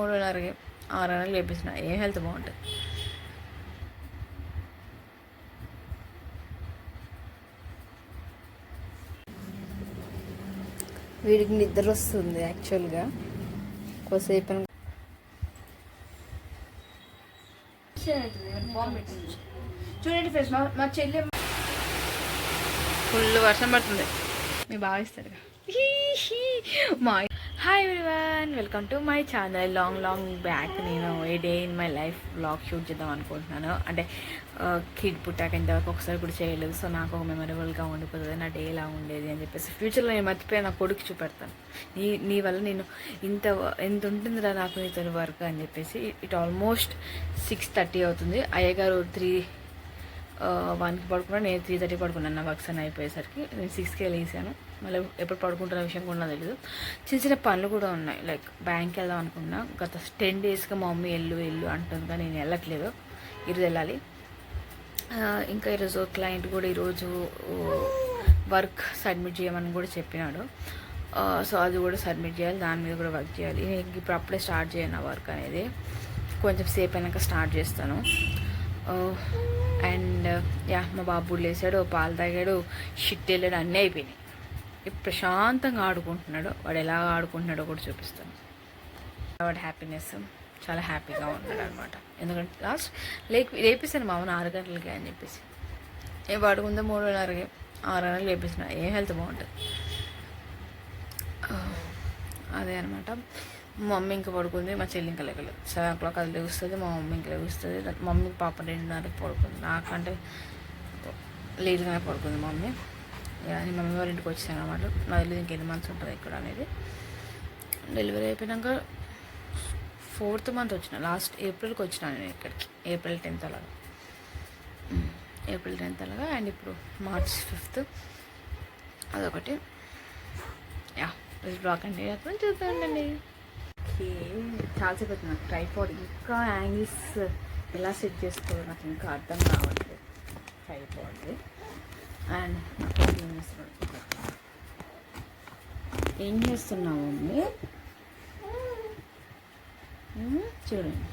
3.5 6 నెలలు చేపించిన ఏం హెల్త్ బాగుంటుంది. వీడికి నిద్ర వస్తుంది యాక్చువల్గా. కొద్దిసేపు చూడండి ఫ్రెండ్స్, మా చెల్లి ఫుల్ వర్షం పడుతుంది. మీ బాగా ఇస్తాడు మా. Hi everyone, welcome to my channel. Long back నేను a day in my life vlog shoot చేద్దాం అనుకుంటున్నాను. అంటే కిడ్ పుట్టాక ఇంతవరకు ఒకసారి కూడా చేయలేదు. సో నాకు ఒక మెమరబుల్గా ఉండిపోతుంది నా డే ఎలా ఉండేది అని చెప్పేసి. ఫ్యూచర్లో నేను మర్చిపోయి నా కొడుకు చూపెడతాను. నీ వల్ల నేను ఎంత ఉంటుందిరా నాకు నీతో వర్క్ అని చెప్పేసి. ఇట్ ఆల్మోస్ట్ 6:30 అవుతుంది. అయ్యగారు 1కి పడుకున్నాను, నేను 3:30 పడుకున్నాను. నా వర్క్స్ అని అయిపోయేసరికి నేను 6కే లేసాను. మళ్ళీ ఎప్పుడు పడుకుంటున్న విషయం కూడా తెలియదు. చిన్న పనులు కూడా ఉన్నాయి. లైక్ బ్యాంక్కి వెళ్దాం అనుకున్నా. గత 10 డేస్గా మా మమ్మీ వెళ్ళు అంటుంది, కానీ నేను వెళ్ళట్లేదు. ఈరోజు వెళ్ళాలి. ఇంకా ఈరోజు క్లయింట్ కూడా ఈరోజు వర్క్ సబ్మిట్ చేయమని కూడా చెప్పినాడు. సో అది కూడా సబ్మిట్ చేయాలి, దాని మీద కూడా వర్క్ చేయాలి. నేను ఇప్పుడు అప్పుడే స్టార్ట్ చేయను ఆ వర్క్ అనేది. కొంచెం సేపు అయినాక స్టార్ట్ చేస్తాను. అండ్ మా బాబు లేసాడు, పాలు తాగాడు, షిట్ వెళ్ళాడు, అన్నీ అయిపోయినాయి. ఇప్పుడు ప్రశాంతంగా ఆడుకుంటున్నాడు. వాడు ఎలా ఆడుకుంటున్నాడో కూడా చూపిస్తాను. వాడి హ్యాపీనెస్ చాలా హ్యాపీగా ఉన్నాడు అనమాట. ఎందుకంటే లాస్ట్ లేపిస్తాను మా అమ్మను 6 గంటలకి అని చెప్పేసి. పడుకుందా 3.5 6 నెలలు లేపిస్తున్నా ఏం హెల్త్ బాగుంటుంది. అదే అనమాట. మా మమ్మీ ఇంకా పడుకుంది, మా చెల్లి ఇంకా లేకలేదు. 7 o'clock అది లేస్తుంది, మా మమ్మీ ఇంకా లేస్తుంది. మమ్మీ పాప 2:30 పడుకుంది. నాకంటే లేట్గానే పడుకుంది మమ్మీ. నేను మమ్మీ వాళ్ళ ఇంటికి వచ్చాను అనమాట. నా తెలియదు ఇంకెన్ని మంత్స్ ఉంటుంది ఇక్కడ అనేది. డెలివరీ అయిపోయినాక 4th month వచ్చిన. లాస్ట్ ఏప్రిల్కి వచ్చినా నేను ఇక్కడికి. April 10th అలాగా. April 10th అలాగా. అండ్ ఇప్పుడు March 5th. అదొకటి. బ్లాక్ అండి అప్పుడు చూద్దామండి. చాలాసేపు అవుతుంది నాకు ట్రైపాడ్ ఇంకా యాంగిల్స్ ఎలా సెట్ చేసుకోవాలో నాకు ఇంకా అర్థం కావట్లేదు ట్రైపాడ్ది. అండ్ ఏం చేస్తున్నావు మమ్మీ? చూడండి,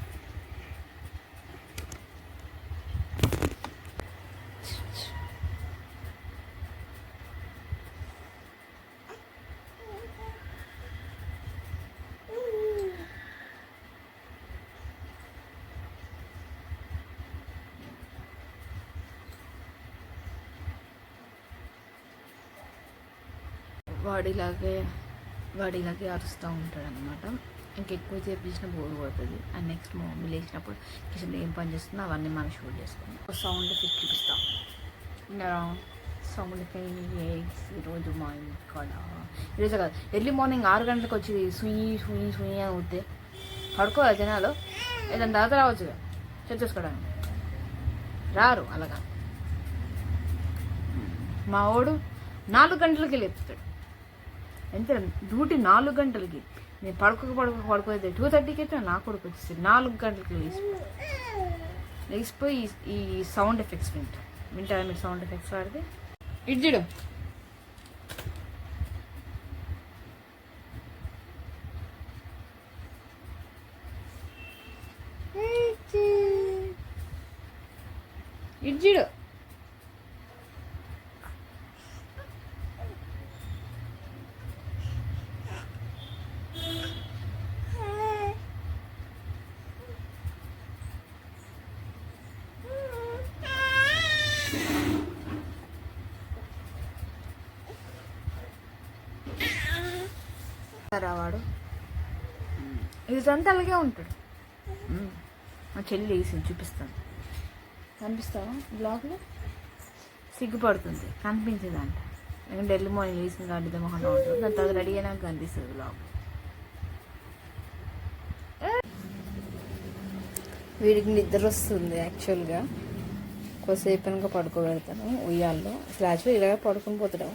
వాడిలాగే అరుస్తూ ఉంటాడు అనమాట. ఇంకెక్కువ చేపించిన బోర్ పడుతుంది. అండ్ నెక్స్ట్ మా మమ్మీ లేచినప్పుడు కిచెన్లో ఏం పని చేస్తుందో అవన్నీ మనం షూట్ చేసుకుంటాం. సౌండ్ ఎఫెక్ట్ చూపిస్తాం. సౌండ్ ఎఫెక్ట్ ఈరోజు మా ఇక్కడ ఈరోజు కాదు, ఎర్లీ మార్నింగ్ 6 గంటలకు వచ్చి సుయి అని ఊతే పడుకోవాలి జనాలు. ఏదైనా తర్వాత రావచ్చుగా చెక్ చేసుకోవడానికి. రారు అలాగా. మా వాడు 4 గంటలకి లేపుతాడు. ఎంత డ్యూటీ 4 గంటలకి. నేను పడుకోతే 2:30కి అయితే నా కొడుకు వచ్చేసి 4 గంటలకి లేచిపోయి ఈ సౌండ్ ఎఫెక్ట్స్ వింటారా మీరు? సౌండ్ ఎఫెక్ట్స్ వాడితే ఇడ్జిడు ఇడ్జిడు వాడు ఇదంతా అలాగే ఉంటాడు. మా చెల్లి వేసింది, చూపిస్తాను. కనిపిస్తావా బ్లాగ్లో? సిగ్గుపడుతుంది, కనిపించదంట. ఎందుకంటే ఎర్లీ మార్నింగ్ వేసింది కాబట్టి మొహంలో ఉంటుంది. దాని తర్వాత రెడీ అయినాక కనిపిస్తుంది బ్లాగ్. వీడికి నిద్ర వస్తుంది యాక్చువల్గా. కొద్దిసేపు కనుక పడుకోబెడతాను ఉయ్యాల్లో. అసలు యాక్చువల్ ఇలాగే పడుకొని పోతాడు.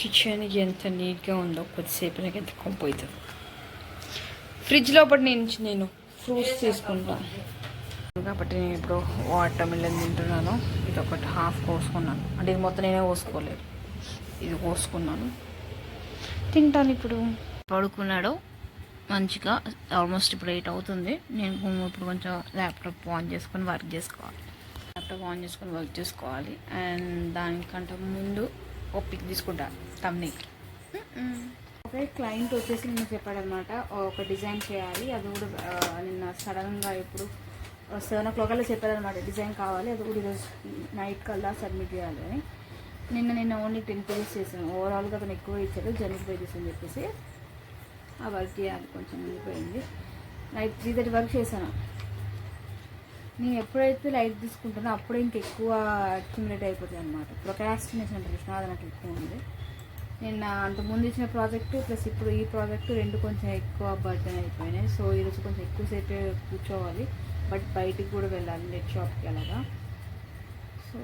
కిచెన్ ఎంత నీట్గా ఉందో కొద్దిసేపు నాకు ఎంత కొంపోతుంది. ఫ్రిడ్జ్ లోపల నేను ఫ్రూట్స్ తీసుకుంటాను కాబట్టి నేను ఇప్పుడు వాటర్ మిలన్ తింటున్నాను. ఇది ఒకటి హాఫ్ కోసుకున్నాను. అంటే ఇది మొత్తం నేనే కోసుకోలేదు, ఇది కోసుకున్నాను, తింటాను ఇప్పుడు. పడుకున్నాడు మంచిగా. ఆల్మోస్ట్ ఇప్పుడు 8 అవుతుంది. నేను ఇప్పుడు కొంచెం ల్యాప్టాప్ ఆన్ చేసుకొని వర్క్ చేసుకోవాలి. అండ్ దానికంటే ముందు ఒక పిక్ తీసుకుంటా తమ్మునికి. ఓకే, క్లయింట్ వచ్చేసి నిన్న చెప్పాడనమాట ఒక డిజైన్ చేయాలి. అది కూడా నిన్న సడన్గా ఇప్పుడు 7 o'clock అలా చెప్పారనమాట డిజైన్ కావాలి. అది కూడా ఈరోజు నైట్ కల్లా సబ్మిట్ చేయాలి అని. నిన్న ఓన్లీ 10 pages చేశాను. ఓవరాల్గా అతను ఎక్కువ ఇచ్చాడు, జనరల్ పేజెస్ అని చెప్పేసి ఆ వర్క్ చేయాలి. కొంచెం ఉండిపోయింది. నైట్ 3:30 వరకు చేశాను. నేను ఎప్పుడైతే లైట్ తీసుకుంటానో అప్పుడే ఇంకెక్కువ అక్యుములేట్ అయిపోతాయి అనమాట. ప్రొక్రాస్టినేషన్ అంటే కృష్ణ నాకు ఎక్కువ ఉంది. నేను అంతకుముందు ఇచ్చిన ప్రాజెక్టు ప్లస్ ఇప్పుడు ఈ ప్రాజెక్టు రెండు కొంచెం ఎక్కువ బర్డెన్ అయిపోయినాయి. సో ఈరోజు కొంచెం ఎక్కువసేపే కూర్చోవాలి, బట్ బయటికి కూడా వెళ్ళాలి నెట్ షాప్కి అలాగా. సో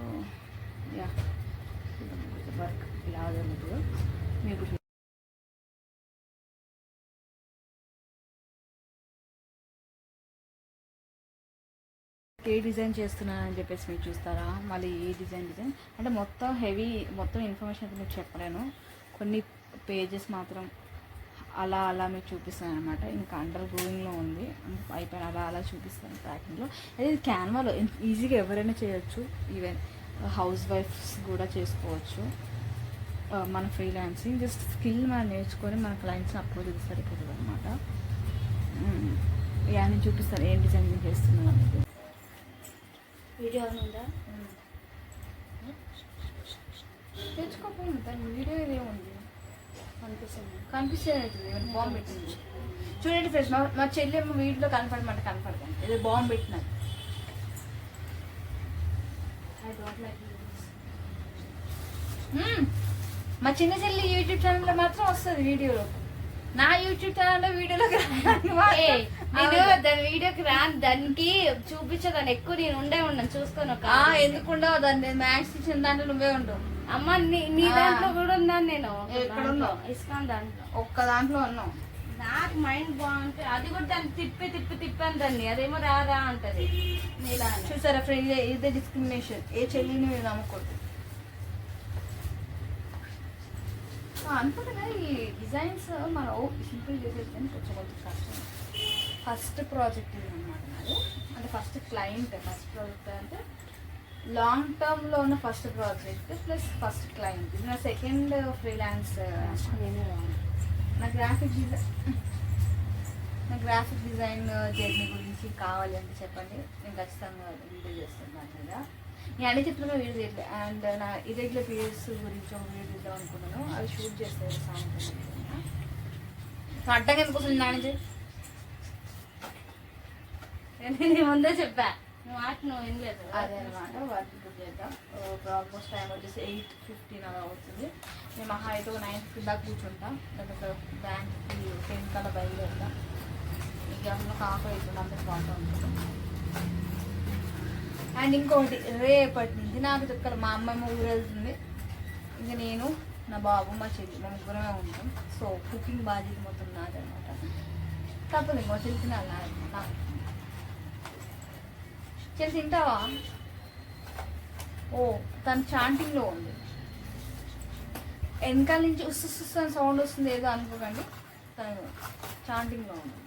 యా, వర్క్ ఇలా జరుగుతుందో మీకు ఏ డిజైన్ చేస్తున్నానని చెప్పేసి మీరు చూస్తారా. మళ్ళీ ఏ డిజైన్ అంటే మొత్తం ఇన్ఫర్మేషన్ అయితే మీకు చెప్పలేను. కొన్ని పేజెస్ మాత్రం అలా మీకు చూపిస్తాను అనమాట. ఇంకా అండర్ గ్రోయింగ్లో ఉంది, అయిపోయిన అలా చూపిస్తాను ట్రాకింగ్లో. అదే ఇది క్యాన్వాలో ఈజీగా ఎవరైనా చేయొచ్చు. ఈవెన్ హౌస్ వైఫ్స్ కూడా చేసుకోవచ్చు. మన ఫ్రీలాన్సింగ్ జస్ట్ స్కిల్ మనం నేర్చుకొని మన క్లయింట్స్ని అప్రోచ్ చేస్తే సరిపోతుంది అనమాట. నేను చూపిస్తాను ఏం డిజైనింగ్ చేస్తున్నాను అనేది. వీడియో ఉందా? తెచ్చుకోకపోయింది దాని వీడియో ఏముంది కనిపిస్తుంది బాంబు పెట్టింది. చూడండి ఫ్రెండ్స్, మా చెల్లి ఏమో వీడియోలో కనపడతాను ఏదో బాంబు పెట్టినాను. మా చిన్న చెల్లి యూట్యూబ్ ఛానల్లో మాత్రం వస్తుంది వీడియోలో. నా యూట్యూబ్ ఛానల్లో వీడియోలోకి నేను దాని వీడియోకి రాను, దానికి చూపించదాన్ని ఎక్కువ నేను ఉండను చూసుకోను. ఎందుకు ఉండవు? దాన్ని మ్యాథ్స్ ఇచ్చిన దాంట్లో నువ్వే ఉండవు. అమ్మ నీ దాంట్లో కూడా ఉన్నాను నేను. ఎక్కడ ఉన్నావు? ఇస్కాన్ దాంట్లో ఒక్క దాంట్లో ఉన్నావు. నాకు మైండ్ బాగుంటే అది కూడా దాన్ని తిప్పాను దాన్ని, అదేమో రా అంటది. నీలా చూసారా ఫ్రెండ్, ఇదే డిస్క్రిమినేషన్. ఏ చెల్లిని మీరు నమ్మకూడదు అనుకుంటున్నా. ఈ డిజైన్స్ మనం సింపుల్ చేసేది కొంచెం కష్టం. ఫస్ట్ ప్రాజెక్ట్ ఇది అనమాట నాది. అంటే ఫస్ట్ ప్రాజెక్ట్ అంటే లాంగ్ టర్మ్లో ఉన్న first project plus first client. ఇది నా సెకండ్ ఫ్రీలాన్స్. నా గ్రాఫిక్ డిజైన్ జర్నీ గురించి కావాలి అంటే చెప్పండి, నేను ఖచ్చితంగా వీడియో చేస్తాను దాని మీద. నేను అన్ని చెప్తున్నా వీడియో చేయట్లేదు. అండ్ నా ఇరెగ్యులర్ పీరియడ్స్ గురించి ఒక వీడియో తీద్దాం అనుకున్నాను. అవి షూట్ చేస్తాను సాయంత్రం. అడ్డంగా ఎందుకోసం నాని నేను ముందే చెప్పా, నువ్వు ఏం లేదు. అదే అనమాట, వర్క్ బుక్ చేద్దాం. ఇప్పుడు ఆల్మోస్ట్ టైం వచ్చేసి 8:15 అలా అవుతుంది. మేము మహా అయితే 9:15 దాకా కూర్చుంటాం. లేకపోతే బ్యాంక్కి 10 కల్లా బయలుదేరుతాం. ఇక అందులో కాక అవుతుంది, అందరికి బాగా ఉంటుంది. అండ్ ఇంకొకటి, రేపటి నుంచి నాకు ఇక్కడ మా అమ్మమ్మ ఊరు వెళ్తుంది. ఇంకా నేను, నా బాబు, మా చెల్లి, మా ముగ్గురమే ఉంటాం. సో కుకింగ్ బాధ్యత మొత్తం నాదనమాట. తప్పదు ఇంకో చెల్లి తినాలి. చెల్లి తింటావా? తను చాంటింగ్లో ఉంది. వెనకాల నుంచి ఉస్సు అని సౌండ్ వస్తుంది, ఏదో అనుకోకండి. తను చాంటింగ్లో ఉంది.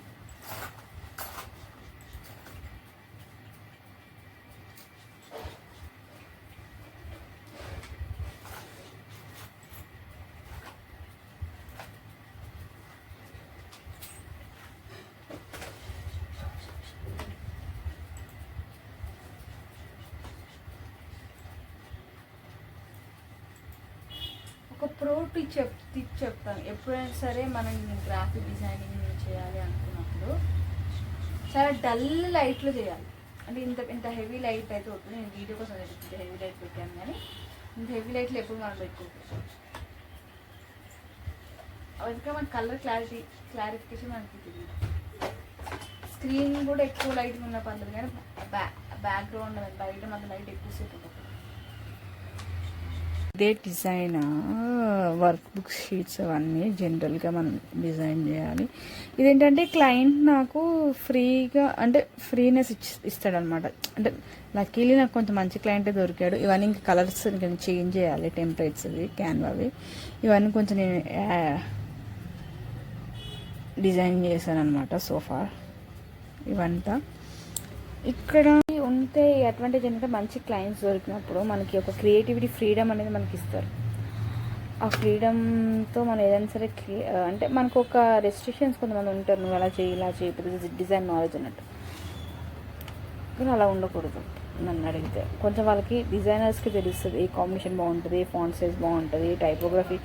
ఒక ప్రో టిప్ చెప్తాను. ఎప్పుడైనా సరే మనం గ్రాఫిక్ డిజైనింగ్ చేయాలి అనుకున్నప్పుడు చాలా డల్ లైట్లో చేయాలి. అంటే ఇంత హెవీ లైట్ అయితే వస్తుంది. నేను వీడియో కోసం ఇంత హెవీ లైట్ పెట్టాను, కానీ ఇంత హెవీ లైట్లో ఎప్పుడు మనం పెట్టుకోవచ్చు. అందుకే మన కలర్ క్లారిఫికేషన్ మనకి తెలియదు. స్క్రీన్ కూడా ఎక్కువ లైట్గా ఉన్న పర్లేదు, కానీ బ్యాక్గ్రౌండ్ బయట మన లైట్ ఎక్కువసేపు ఉంటుంది. ఇదే డిజైన్ వర్క్ బుక్ షీట్స్ అవన్నీ జనరల్గా మనం డిజైన్ చేయాలి. ఇదేంటంటే క్లయింట్ నాకు ఫ్రీనెస్ ఇస్తాడనమాట. అంటే లక్కీలీ నాకు కొంచెం మంచి క్లయింటే దొరికాడు. ఇవన్నీ ఇంకా కలర్స్ చేంజ్ చేయాలి, టెంప్లెట్స్ క్యాన్వావి ఇవన్నీ కొంచెం నేను డిజైన్ చేశాను అనమాట సోఫా ఇవంతా. ఇక్కడ ఉంటే అడ్వాంటేజ్ ఏంటంటే మంచి క్లయింట్స్ దొరికినప్పుడు మనకి ఒక క్రియేటివిటీ ఫ్రీడమ్ అనేది మనకి ఇస్తారు. ఆ ఫ్రీడమ్తో మనం ఏదైనా సరే అంటే మనకు ఒక రెస్ట్రిక్షన్స్ కొంతమంది ఉంటారు, నువ్వు అలా చేయి ఇలా చేయి డిజైన్ నాలెడ్జ్ అన్నట్టు. కానీ అలా ఉండకూడదు నన్ను అడిగితే. కొంచెం వాళ్ళకి డిజైనర్స్కి తెలుస్తుంది ఏ కాంబినేషన్ బాగుంటుంది, ఏ ఫాంట్ సైజ్ బాగుంటుంది, టైపోగ్రఫీ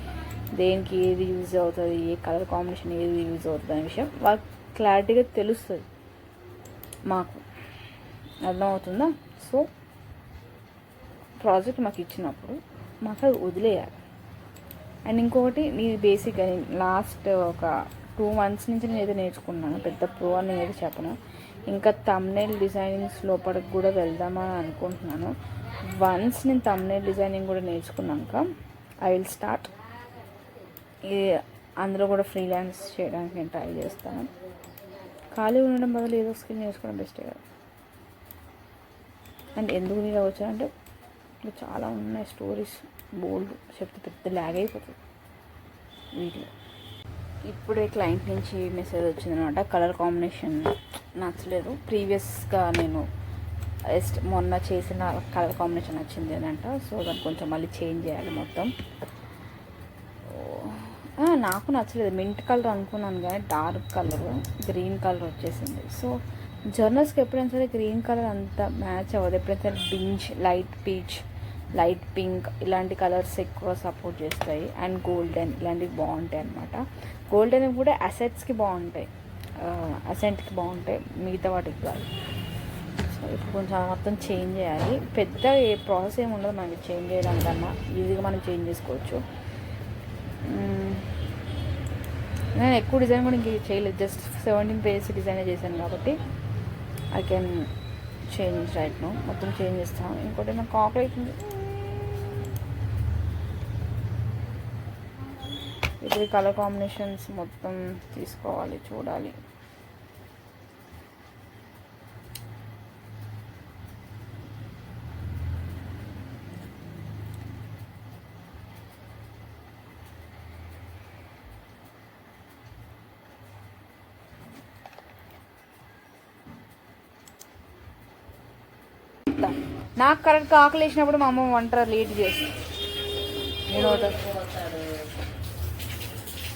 దేనికి ఏది యూజ్ అవుతుంది, ఏ కలర్ కాంబినేషన్ ఏది యూజ్ అవుతుంది అనే విషయం వాళ్ళకి క్లారిటీగా తెలుస్తుంది. మాకు అర్థమవుతుందా? సో ప్రాజెక్ట్ మాకు ఇచ్చినప్పుడు మాకు అది వదిలేయాలి. అండ్ ఇంకొకటి నీ బేసిక్గా లాస్ట్ ఒక 2 months నుంచి నేను ఏదో నేర్చుకున్నాను, పెద్ద ప్రో అని నేనైతే చెప్పను. ఇంకా థంబ్నెయిల్ డిజైనింగ్స్ లోపలికి కూడా వెళ్దామని అనుకుంటున్నాను. వన్స్ నేను థంబ్నెయిల్ డిజైనింగ్ కూడా నేర్చుకున్నాక ఐ విల్ స్టార్ట్ అందులో కూడా ఫ్రీలాన్స్ చేయడానికి నేను ట్రై చేస్తాను. ఖాళీ ఉండడం బదులు ఏదో స్కిల్ నేర్చుకోవడం బెస్టే కదా. అండ్ ఎందుకు నేను వచ్చానంటే ఇంకా చాలా ఉన్నాయి స్టోరీస్, బోల్డ్ చెప్తే పెద్ద ల్యాగ్ అయిపోతుంది వీటిలో. ఇప్పుడే క్లయింట్ నుంచి మెసేజ్ వచ్చిందనమాట, కలర్ కాంబినేషన్ నచ్చలేదు, ప్రీవియస్గా నేను మొన్న చేసిన కలర్ కాంబినేషన్ నచ్చింది అని అంట. సో దాన్ని కొంచెం మళ్ళీ చేంజ్ చేయాలి మొత్తం. నాకు నచ్చలేదు, మింట్ కలర్ అనుకున్నాను కానీ డార్క్ కలర్ గ్రీన్ కలర్ వచ్చేసింది. సో జర్నల్స్కి ఎప్పుడైనా సరే గ్రీన్ కలర్ అంత మ్యాచ్ అవ్వదు. ఎప్పుడైనా సరే binge, light peach, light pink ఇలాంటి కలర్స్ ఎక్కువ సపోర్ట్ చేస్తాయి. అండ్ గోల్డెన్ ఇలాంటివి బాగుంటాయి అన్నమాట. గోల్డెన్ కూడా అసెట్స్కి బాగుంటాయి, అసెంట్కి బాగుంటాయి, మిగతా వాటికి కాదు. సో ఇప్పుడు కొంచెం మొత్తం చేంజ్ చేయాలి. పెద్ద ఏ ప్రాసెస్ ఏమి ఉండదు మనకి చేంజ్ చేయడానికన్నా, ఈజీగా మనం చేంజ్ చేసుకోవచ్చు. నేను ఎక్కువ డిజైన్ కూడా ఇంక చేయలేదు, జస్ట్ 17 pages డిజైన్ చేశాను కాబట్టి I can change right no. మొత్తం చేంజ్ చేస్తాను. ఇంకోటి నాకు కాక్ అవుతుంది. ఇప్పుడు కలర్ కాంబినేషన్స్ మొత్తం తీసుకోవాలి, చూడాలి. నాకు కరెక్ట్గా ఆకలి వేసినప్పుడు మా అమ్మ వంట లేట్ చేసి నేను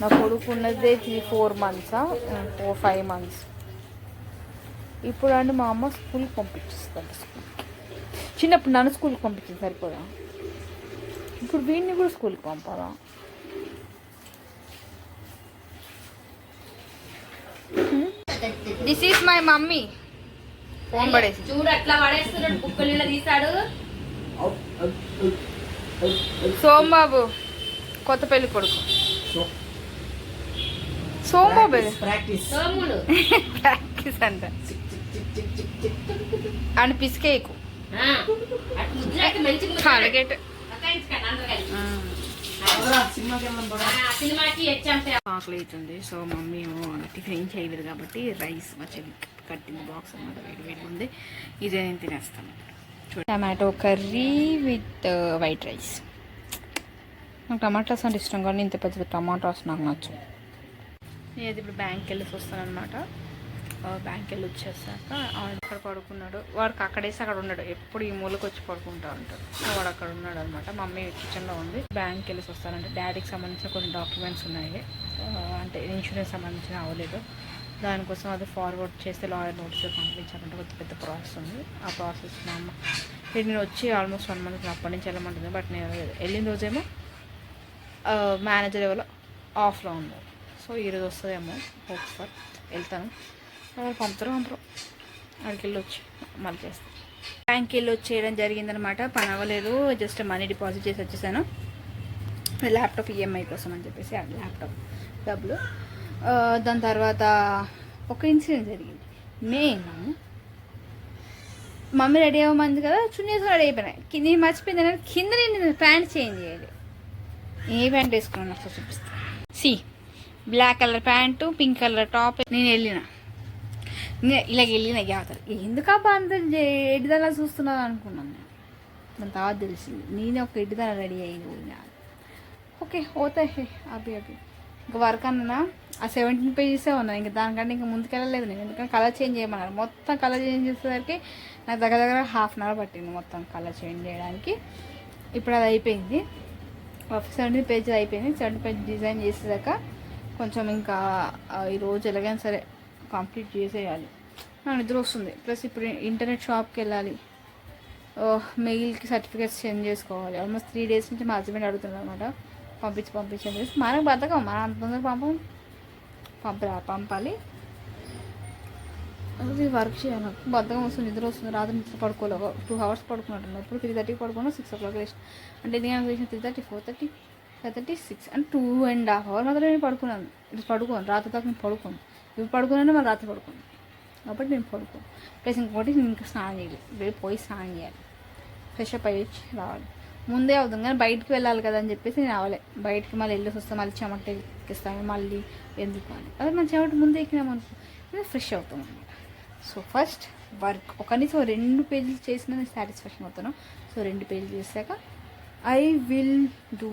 నా కొడుకు ఉన్నదే 4 months 4-5 months. ఇప్పుడు అంటే మా అమ్మ స్కూల్కి పంపించేస్తుంది. చిన్నప్పుడు నన్ను స్కూల్కి పంపించింది సరిపోదా, ఇప్పుడు వీడిని కూడా స్కూల్కి పంపాలా? This is my mummy. Phone పడేసి చూడు అట్లా పడేస్తున్నాడు, బుక్కలు తీసాడు. సోమబాబు కొత్త పెళ్లి కొడుకు. సోమబాబు సోములు ప్రాక్టీస్ అంట అని పిసికేయకు. ఆకలి అవుతుంది. సో మమ్మీ టిఫిన్ ఏం చేయలేదు కాబట్టి రైస్ మా చెల్లి కట్టింది బాక్స్ అన్నమాట, వేడి వేడి ఉంది. ఇదే నేను తినేస్తాను. Tomato curry with white rice. నాకు టమాటాస్ అంటే ఇష్టం కానీ ఇంత పెద్ద టమాటాస్ నాకు నచ్చు. నేనైతే ఇప్పుడు బ్యాంక్కి వెళ్ళేసి వస్తాను అనమాట. బ్యాంక్కి వెళ్ళి వచ్చేసాక అక్కడ పడుకున్నాడు. వాడికి అక్కడేసి అక్కడ ఉన్నాడు, ఎప్పుడు ఈ మూలకు వచ్చి పడుకుంటా ఉంటాడు. వాడు అక్కడ ఉన్నాడు అనమాట. మమ్మీ కిచెన్లో ఉంది. బ్యాంక్కి వెళ్ళేసి వస్తానంటే డాడీకి సంబంధించిన కొన్ని డాక్యుమెంట్స్ ఉన్నాయి, అంటే ఇన్సూరెన్స్ సంబంధించిన అవ్వలేదు, దానికోసం అది ఫార్వర్డ్ చేస్తే లాయర్ నోటీస్ పంపించాలంటే కొంచెం పెద్ద ప్రాసెస్ ఉంది. ఆ ప్రాసెస్ మా అమ్మ నేను వచ్చి ఆల్మోస్ట్ 1 month అప్పటి నుంచి వెళ్ళమంటుంది. బట్ నేను వెళ్ళిన రోజేమో మేనేజర్ ఎవరో ఆఫ్లో ఉన్నారు. సో ఈరోజు వస్తుందేమో, హోప్ ఫర్ వెళ్తాను. పంపుతారు అక్కడికి వెళ్ళి వచ్చి మళ్ళీ చేస్తాను. బ్యాంక్కి వెళ్ళి వచ్చి చేయడం జరిగిందనమాట. పని అవ్వలేదు, జస్ట్ మనీ డిపాజిట్ చేసి వచ్చేసాను. ల్యాప్టాప్ ఈఎంఐ కోసం అని చెప్పేసి ఆ ల్యాప్టాప్ డబ్బులు. దాని తర్వాత ఒక ఇన్సిడెంట్ జరిగింది. మేము మమ్మీ రెడీ అవ్వమంది కదా, చున్నీస్ రెడీ అయిపోయినాయి. నేను మర్చిపోయింది, కింద నేను ప్యాంట్ చేంజ్ చేయాలి. ఏ ప్యాంట్ వేసుకున్నాను నాకు చూపిస్తాను. Black colour pant, pink colour top. నేను వెళ్ళిన ఇలాగ వెళ్ళిన యాత్ర. ఎందుకబ్బా అంత ఎడ్డిదలా చూస్తున్నాను అనుకున్నాను నేను. దాని తర్వాత తెలిసింది నేనే ఒక ఎడ్డిదలా రెడీ అయ్యింది. ఓకే హోతా హే అభి ఇంకా వర్క్ అన్నా ఆ 17 పేజెసే ఉన్నాయి, ఇంకా దానికంటే ఇంకా ముందుకెళ్ళలేదు నేను. ఎందుకంటే కలర్ చేంజ్ చేయమన్నారు. మొత్తం కలర్ చేంజ్ చేసేసరికి నాకు దగ్గర ½ అన్ అవర్ పట్టింది మొత్తం కలర్ చేంజ్ చేయడానికి. ఇప్పుడు అది అయిపోయింది, 17 పేజెస్ అయిపోయింది. 17 పేజ్ డిజైన్ చేసేదాకా కొంచెం ఇంకా ఈరోజు ఎలాగైనా సరే కంప్లీట్ చేసేయాలి. నిద్ర వస్తుంది. ప్లస్ ఇప్పుడు ఇంటర్నెట్ షాప్కి వెళ్ళాలి, మెయిల్కి సర్టిఫికేట్స్ సెండ్ చేసుకోవాలి. ఆల్మోస్ట్ 3 డేస్ నుంచి మా హస్బెండ్ అడుగుతున్నాడు అనమాట, పంపించండి. మనకు బతకం, మనం అంత తొందరగా పంపాలి. అది వర్క్ చేయాలి. బద్దకం వస్తుంది, నిద్ర వస్తుంది. రాత్రి నిద్ర పడుకోలేదు, 2 hours పడుకున్నట్టున్నాను. ఇప్పుడు 3:30కి పడుకున్నా, 6 o'clock లేచిన. అంటే ఇది లేచిన 3:30, 4:30, 5:30, 6 అంటే 2.5 hours మాత్రమే నేను పడుకున్నాను. ఇది పడుకోను, రాత్రి దాకా నేను పడుకోను. ఇప్పుడు పడుకున్నాను, మళ్ళీ రాత్రి పడుకోను, కాబట్టి నేను పడుకోను. ప్లస్ ఇంకోటి నేను ఇంకా స్నానం చేయాలి, రేపు పోయి స్నానం చేయాలి, ఫ్రెష్ అప్ అయ్యి రావాలి. ముందే అవుతుంది కానీ బయటికి వెళ్ళాలి కదా అని చెప్పేసి నేను రావాలి. బయటికి మళ్ళీ వెళ్ళేసి వస్తాను, మళ్ళీ చెమట ఎక్కిస్తాను, మళ్ళీ ఎందుకు అని. అదే మన చెమట ముందే ఎక్కినామనుకో ఫ్రెష్ అవుతాం అనమాట. సో ఫస్ట్ వర్క్ కనీసం 2 పేజీలు చేసినా నేను సాటిస్ఫాక్షన్ అవుతాను. సో 2 పేజీలు చేశాక ఐ విల్ డూ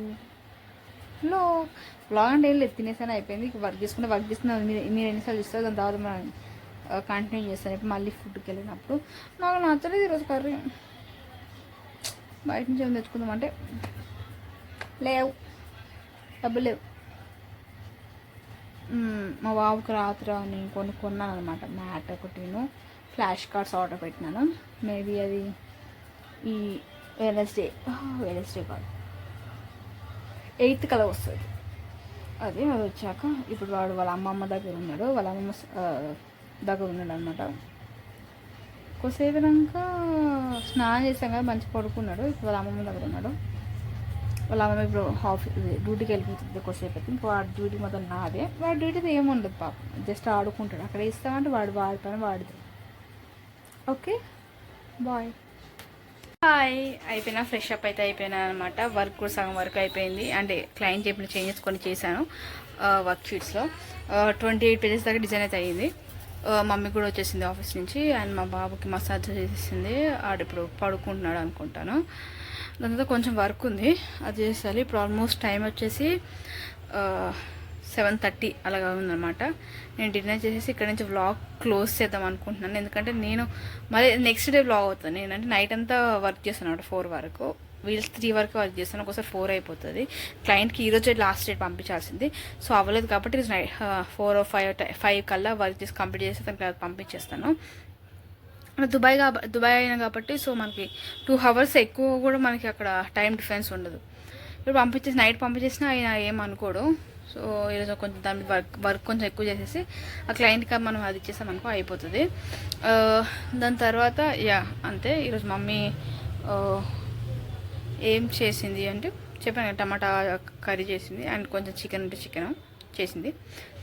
వ్లాగ్ అంటే ఏం లేదు, తినేసాను అయిపోయింది. వర్క్ చేసుకున్నా మీరు ఎన్నిసార్లు చూస్తారు, దాని తర్వాత మనం కంటిన్యూ చేస్తాను. ఇప్పుడు మళ్ళీ ఫుడ్కి వెళ్ళినప్పుడు నాకు నచ్చలేదు ఈరోజు కర్రీ, బయట నుంచి ఏమైనా తెచ్చుకుందామంటే లేవు, డబ్బులు లేవు. మా బాబుకి రాత్రి నేను కొన్నాను అనమాట, మ్యాట్ ఒకటిను ఫ్లాష్ కార్డ్స్ ఆర్డర్ పెట్టినాను. మేబీ అది ఈ వెనస్డే కాదు 8th కల్లా వస్తుంది. అది వచ్చాక ఇప్పుడు వాడు వాళ్ళ అమ్మమ్మ దగ్గర ఉన్నాడు, వాళ్ళ అమ్మమ్మ దగ్గర ఉన్నాడు అనమాట. కొద్దిసేపునాక స్నానం చేసాం కదా, మంచి పడుకున్నాడు. ఇప్పుడు వాళ్ళ అమ్మమ్మ దగ్గర ఉన్నాడు. వాళ్ళ అమ్మమ్మ ఇప్పుడు డ్యూటీకి వెళ్ళిపోతుంది కొద్దిసేపు అయితే. ఇంకా వాడి డ్యూటీ మొత్తం నాదే. వాడి డ్యూటీతో ఏముండదు పాపం, జస్ట్ ఆడుకుంటాడు. అక్కడ ఇస్తామంటే వాడి పని వాడిది. Okay bye. హాయ్, అయిపోయినా ఫ్రెష్ అప్ అయితే అయిపోయినా అనమాట. వర్క్ కూడా సగం వర్క్ అయిపోయింది. అంటే క్లయింట్ చెప్పిన చేంజెస్ కొన్ని చేశాను వర్క్ షీట్స్లో. 28 పేజెస్ దాకా డిజైన్ అయితే అయ్యింది. మమ్మీ కూడా వచ్చేసింది ఆఫీస్ నుంచి, అండ్ మా బాబుకి మసాజ్ చేసేసింది. ఆడిప్పుడు పడుకుంటున్నాడు అనుకుంటాను. దాని తర్వాత కొంచెం వర్క్ ఉంది, అది చేసేయాలి. ఇప్పుడు ఆల్మోస్ట్ టైం వచ్చేసి 7:30 అలాగా ఉందన్నమాట. నేను డిన్నర్ చేసేసి ఇక్కడ నుంచి వ్లాగ్ క్లోజ్ చేద్దాం అనుకుంటున్నాను. ఎందుకంటే నేను మళ్ళీ నెక్స్ట్ డే వ్లాగ్ అవుతాను. నేనంటే నైట్ అంతా వర్క్ చేస్తాను అనమాట, 4 వరకు. వీళ్ళు 3 వరకు వర్క్ చేస్తాను, ఒకసారి 4 అయిపోతుంది. క్లయింట్కి ఈరోజే లాస్ట్ డేట్ పంపించాల్సింది. సో అవ్వలేదు కాబట్టి 4 or 5 కల్లా వర్క్ చేసి కంప్లీట్ చేసి తనకి పంపించేస్తాను. దుబాయ్ అయినా కాబట్టి సో మనకి 2 hours ఎక్కువ కూడా మనకి అక్కడ టైం డిఫరెన్స్ ఉండదు. ఇప్పుడు నైట్ పంపించేసినా ఆయన ఏమనుకోడు. సో ఈరోజు కొంచెం దాని వర్క్ కొంచెం ఎక్కువ చేసేసి ఆ క్లయింట్కి మనం అది ఇచ్చేసామనుకో అయిపోతుంది. దాని తర్వాత అంతే. ఈరోజు మమ్మీ ఏం చేసింది అంటే చెప్పాను, టమాటా కర్రీ చేసింది అండ్ కొంచెం చికెన్ చేసింది,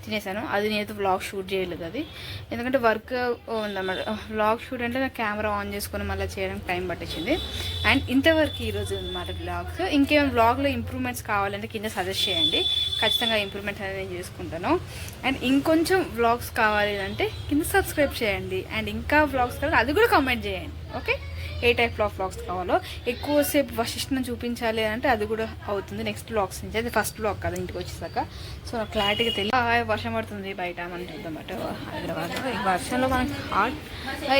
తినేసాను. అది నేనైతే వ్లాగ్ షూట్ చేయలేదు, అది ఎందుకంటే వర్క్ ఉందన్నమాట. వ్లాగ్ షూట్ అంటే నాకు కెమెరా ఆన్ చేసుకొని మళ్ళీ చేయడానికి టైం పట్టించింది. అండ్ ఇంతవరకు ఈరోజు అనమాట వ్లాగ్స్. ఇంకేమైనా వ్లాగ్లో ఇంప్రూవ్మెంట్స్ కావాలంటే కింద సజెస్ట్ చేయండి, ఖచ్చితంగా ఇంప్రూవ్మెంట్స్ అనేది నేను చేసుకుంటాను. అండ్ ఇంకొంచెం వ్లాగ్స్ కావాలి అంటే కింద సబ్స్క్రైబ్ చేయండి. అండ్ ఇంకా వ్లాగ్స్ కావాలి అది కూడా కామెంట్ చేయండి. Okay, A type of vlogs కావాలో. ఎక్కువసేపు వశిష్ఠను చూపించాలి అంటే అది కూడా అవుతుంది నెక్స్ట్ వ్లాగ్స్ నుంచి. అది ఫస్ట్ వ్లాగ్ కదా ఇంటికి వచ్చేసాక. సో నాకు క్లారిటీగా తెలియదు. వర్షం పడుతుంది బయట మనం చూద్దామట హైదరాబాద్లో. ఈ వర్షంలో మనకి హాట్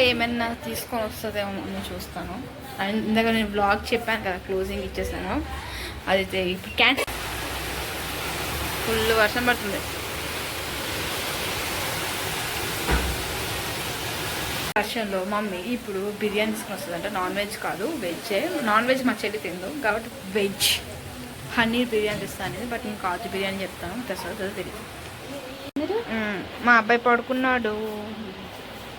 ఏమైనా తీసుకొని వస్తుందేమో నేను చూస్తాను. అండ్ ఇందాక నేను వ్లాగ్ చెప్పాను కదా, క్లోజింగ్ ఇచ్చేసాను. అది ఇప్పుడు ఫుల్ వర్షం పడుతుంది. వర్షంలో మమ్మీ ఇప్పుడు బిర్యానీ తీసుకుని వస్తుందంట. నాన్ వెజ్ కాదు, వెజ్జే. నాన్ వెజ్ మా చెల్లి తిందు కాబట్టి వెజ్ పన్నీర్ బిర్యానీ ఇస్తాను అనేది. బట్ నేను కాజు బిర్యానీ చెప్తాను, తెస్తుందో తెలియదు. మా అబ్బాయి పడుకున్నాడు,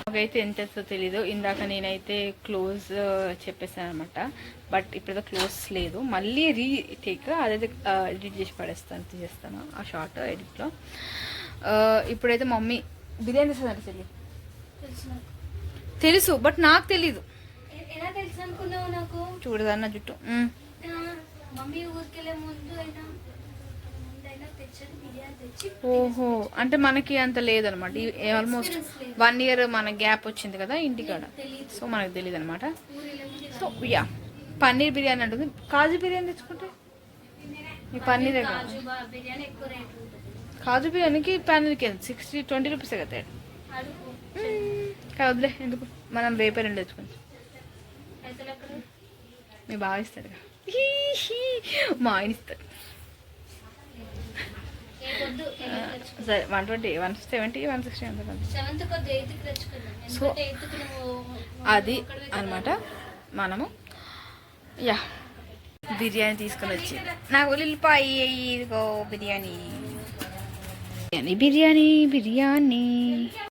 నాకైతే ఎంత తెస్తుందో తెలీదు. ఇందాక నేనైతే క్లోజ్ చెప్పేసాను అనమాట, బట్ ఇప్పుడైతే క్లోజ్ లేదు. మళ్ళీ రీటేక్ అదైతే ఎడిట్ చేసి పడేస్తాను, తీసేస్తాను ఆ షార్ట్ ఎడిట్లో. ఇప్పుడైతే మమ్మీ బిర్యానీ ఇస్తుందంట. చెల్లి తెలుసు బట్ నాకు తెలీదు. ఎలా తెలుసు అనుకున్నావు? నాకు చూడదన్న జుట్టు. మమ్మీ ఊరికెళ్ళే ముందు అయినా ఓహో, అంటే మనకి అంత లేదనమాట. ఆల్మోస్ట్ 1 year మన గ్యాప్ వచ్చింది కదా ఇంటికాడ, సో మనకు తెలియదు అనమాట. సో పన్నీర్ బిర్యానీ అంటుంది. కాజు బిర్యానీ తెచ్చుకుంటే ఈ పన్నీర్ కాజు బిర్యానీకి ప్యానెల్కి 20 రూపీసే కదా తేడా. అడుగు కాదులే ఎందుకు, మనం రేపే 2 తెచ్చుకుంటాం. పైసలు ఎక్కడ? మీ బాగా ఇస్తాడుగా. మా ఆయన ఇస్తాడు. వద్దు సరే 120, 170, 160 అంత కదా. 7th కొద్ది 8th తెచ్చుకున్నాం. సో ఎందుకంటే 8th నువ్వు అది అనమాట. మనము యా బిర్యానీ తీసుకొని వచ్చి నాకు ఉల్లిపాయ ఇదిగో బిర్యానీ బిర్యానీ బిర్యానీ బిర్యానీ